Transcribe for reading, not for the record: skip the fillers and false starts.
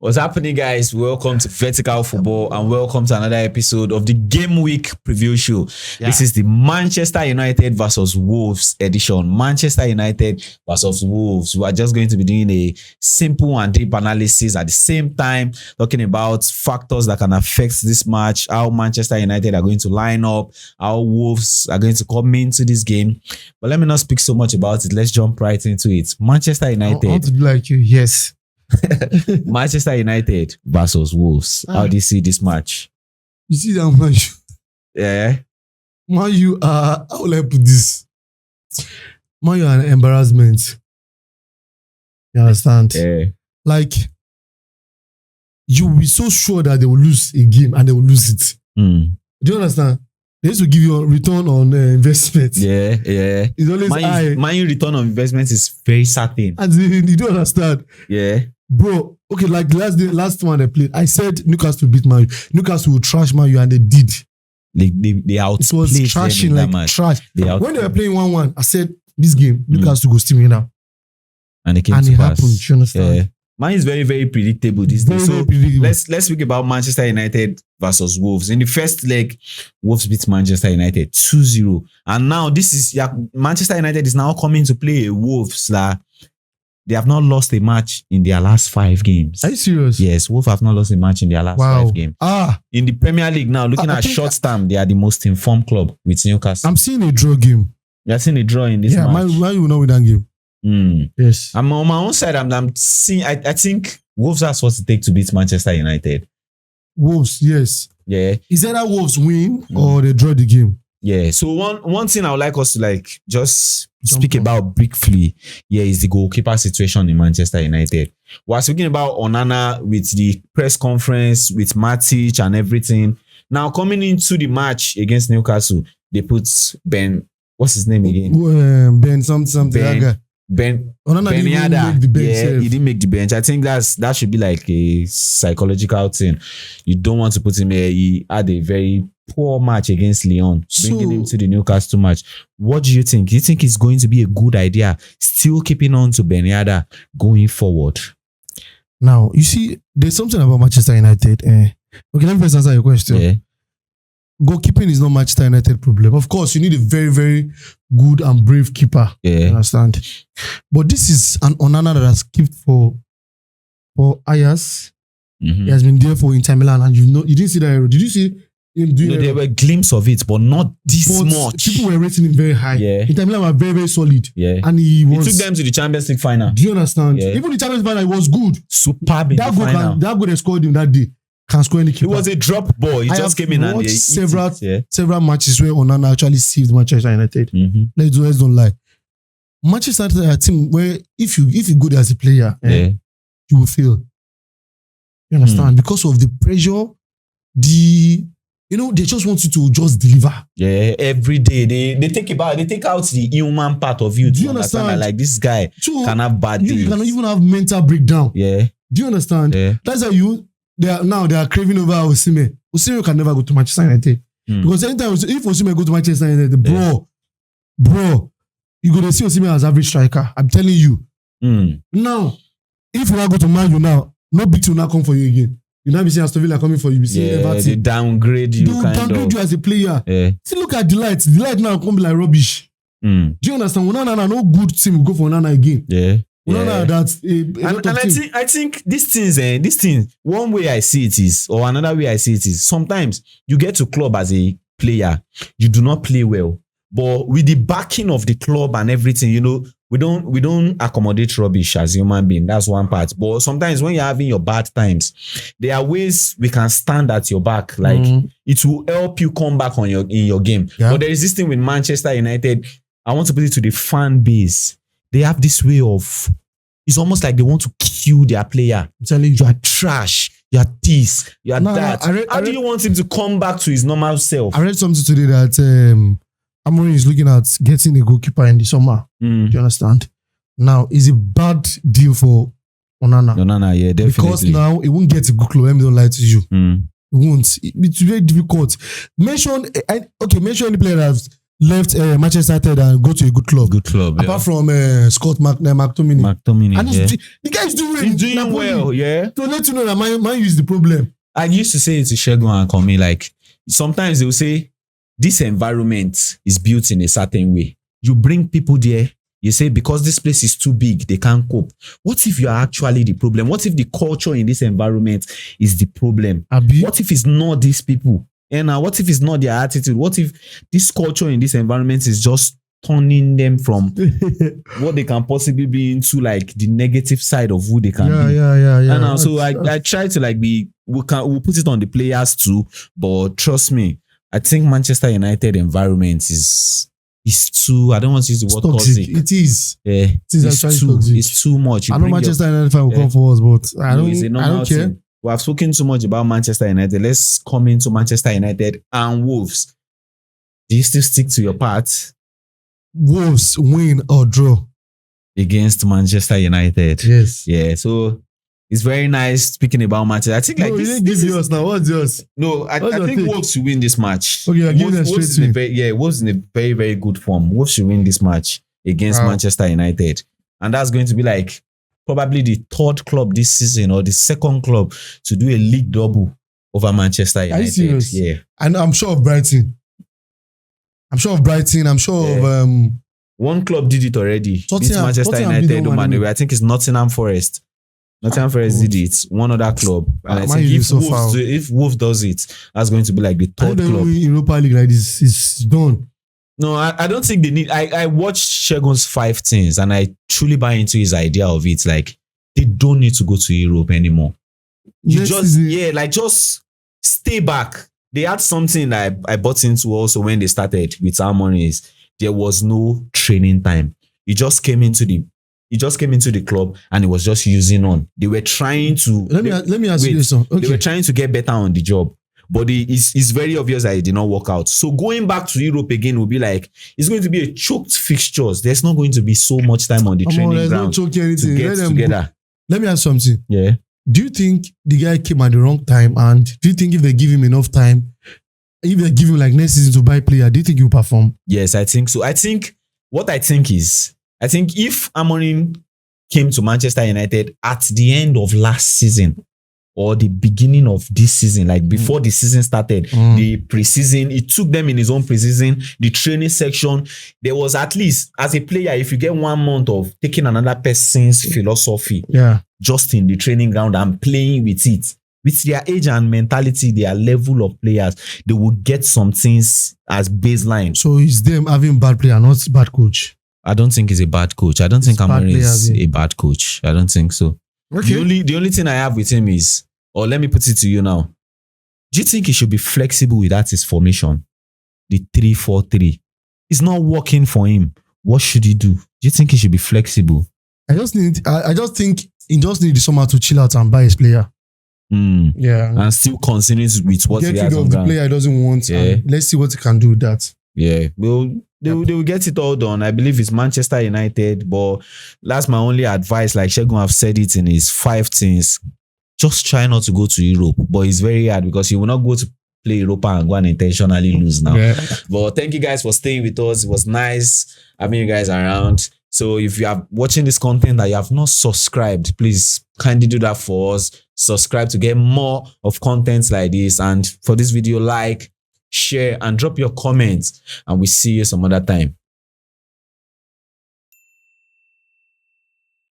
What's happening, guys? Welcome to Vertical Football and welcome to another episode of the Gameweek preview show. Yeah. This is the Manchester United versus Wolves edition. Manchester United versus Wolves. We are just going to be doing a simple and deep analysis at the same time, talking about factors that can affect this match, how Manchester United are going to line up, how Wolves are going to come into this game. But let me not speak so much about it. Let's jump right into it. Manchester United. I want to be like you, yes. Manchester United versus Wolves. How do you see this match? You see that match? Yeah. Man, you are, how will I put this? Man, you are an embarrassment. You understand? Yeah. Like, you will be so sure that they will lose a game and they will lose it. Mm. Do you understand? They used to give you a return on investment. Yeah. It's always high. My return on investment is very certain. And you don't understand. Yeah. Bro, okay, like the last one they played, I said Newcastle beat Man U. Newcastle would trash Man U and they did. They outplayed. It was trashing like match. Trash. When they were playing 1-1, I said, this game, Newcastle go steam now. And it happened, you understand? Yeah. Mine is very, very predictable these days. So let's speak about Manchester United versus Wolves. In the first leg, Wolves beat Manchester United 2-0. And now Manchester United is now coming to play Wolves that they have not lost a match in their last 5 games. Are you serious? Yes, Wolves have not lost a match in their last 5 games. In the Premier League now, looking at short term, they are the most informed club with Newcastle. I'm seeing a draw game. You're seeing a draw in this match. Yeah, why you will not win that game? Yes. I'm on my own side. I'm seeing. I think Wolves has what it takes to beat Manchester United. Wolves, yes. Yeah. Is that Wolves win or they draw the game? Yeah. So one thing I would like us to just speak about briefly is the goalkeeper situation in Manchester United. We're speaking about Onana with the press conference with Matic and everything. Now coming into the match against Newcastle, they put Ben. What's his name again? Ben something. Ben Yada. He didn't make the bench. I think that should be like a psychological thing. You don't want to put him here. He had a very poor match against Lyon, bringing him to the Newcastle match. What do you think? Do you think it's going to be a good idea still keeping on to Ben Yada going forward? Now, you see, there's something about Manchester United. Okay, let me first answer your question. Yeah. Goalkeeping is not Manchester United problem. Of course, you need a very, very good and brave keeper. Yeah. You understand? But this is an Onana that has kept for Ajax. Mm-hmm. He has been there for Inter Milan, and you didn't see that. Did you see him doing? There were glimpses of it, but not this much. People were rating him very high. Yeah. Inter Milan were very, very solid. Yeah. And he took them to the Champions League final. Do you understand? Yeah. Even the Champions League final, it was good. Superb in the final. That goal they scored him that day. Can score any keeper. It was a drop ball. He just came in and they several matches where Onana actually saved Manchester United. Mm-hmm. Let's don't lie. Manchester United are a team where if you go there as a player, you will fail. You understand? Because of the pressure, they just want you to just deliver. Yeah, every day they take out the human part of you. Do you understand? That, like this guy can have bad days. You can even have mental breakdown. Yeah. Do you understand? Yeah. That's how they are craving over Osimhen. Osimhen can never go to Manchester United. Because anytime if Osimhen go to Manchester United, bro, you go to see Osimhen as average striker. I'm telling you. Now, if you now go to Man U now, no big team will not come for you again. You now be seeing Aston Villa coming for you. Be seeing Everton. They downgrade you. They will downgrade you as a player. Yeah. See, look at Delight. Delight now come be like rubbish. Do you understand? Onana, no good team will go for Onana again. Yeah. I think these things, one way I see it is, or another way I see it is, sometimes you get to club as a player, you do not play well, but with the backing of the club and everything, we don't accommodate rubbish as human being. That's one part. But sometimes when you're having your bad times, there are ways we can stand at your back. Like it will help you come back in your game. Yeah. But there is this thing with Manchester United. I want to put it to the fan base. They have this way of, it's almost like they want to kill their player. I'm telling you, you are trash, you are this, you are that. How do you want him to come back to his normal self? I read something today that Amorim is looking at getting a goalkeeper in the summer. Do you understand? Now, it's a bad deal for Onana. Yeah, definitely. Because now, it won't get a good club. Let me don't lie to you. It won't. It's very difficult. Mention any player that has left Manchester United and go to a good club. Good club. Apart from Scott McTominay. McTominay. And Yeah. the guy is doing He's doing well. Yeah. To let you know that Man U is the problem. I used to say it to Shegun and Komi, like sometimes they will say this environment is built in a certain way. You bring people there, you say because this place is too big, they can't cope. What if you are actually the problem? What if the culture in this environment is the problem? What if it's not these people? And what if it's not their attitude? What if this culture in this environment is just turning them from what they can possibly be into like the negative side of who they can be? Yeah. And so I try to like we'll put it on the players too, but trust me, I think Manchester United environment is too, I don't want to use the word toxic. It is. Yeah, it is actually toxic. It's too much. I know Manchester United fan will come for us, but I don't care. Thing. We have spoken too much about Manchester United. Let's come into Manchester United and Wolves. Do you still stick to your part? Wolves win or draw against Manchester United. Yes. Yeah. So it's very nice speaking about Manchester. I think like this. You didn't give yours now. What's yours? No, I think Wolves should win this match. Okay, I'm giving Wolves in a very, very good form. Wolves should win this match against Manchester United. And that's going to be like probably the third club this season or the second club to do a league double over Manchester United. Are you serious? Yeah. And I'm sure of Brighton. I'm sure of one club did it already. Tottenham, Manchester United. I think it's Nottingham Forest. Nottingham Forest did it. One other club. And I think if Wolves does it, that's going to be like the third club. Europa League like this is done. No, I don't think they need. I watched Shegun's 5 things and I truly buy into his idea of it. Like they don't need to go to Europe anymore. Just stay back. They had something that I bought into also when they started with Amorim is there was no training time. He just came into the club and he was just using on. They were trying to let me ask you this. Okay. They were trying to get better on the job. But it's very obvious that it did not work out. So going back to Europe again will be like, it's going to be a choked fixtures. There's not going to be so much time on the training ground to get together. Let me ask something. Yeah. Do you think the guy came at the wrong time? And do you think if they give him enough time, if they give him like next season to buy player, do you think he'll perform? Yes, I think so. I think if Amorim came to Manchester United at the end of last season, or the beginning of this season, like before the season started, the preseason, he took them in his own preseason, the training section. There was at least, as a player, if you get 1 month of taking another person's philosophy, just in the training ground and playing with it, with their age and mentality, their level of players, they will get some things as baseline. So it's them having bad player, not bad coach? I don't think he's a bad coach. I don't think Amorim is a bad coach. I don't think so. Okay. The only thing I have with him is, or let me put it to you now. Do you think he should be flexible with that his formation? The 3-4-3. It's not working for him. What should he do? Do you think he should be flexible? I just think he just need the summer to chill out and buy his player. Yeah. And still continue with what he has on ground. Get rid of the player he doesn't want. Yeah. Let's see what he can do with that. Yeah. They will get it all done. I believe it's Manchester United, but that's my only advice. Like Shegun have said it in his 5 things. Just try not to go to Europe. But it's very hard because you will not go to play Europa and go and intentionally lose now. Yeah. But thank you guys for staying with us. It was nice having you guys around. So if you are watching this content that you have not subscribed, please kindly do that for us. Subscribe to get more of contents like this. And for this video, like, share, and drop your comments. And we'll see you some other time.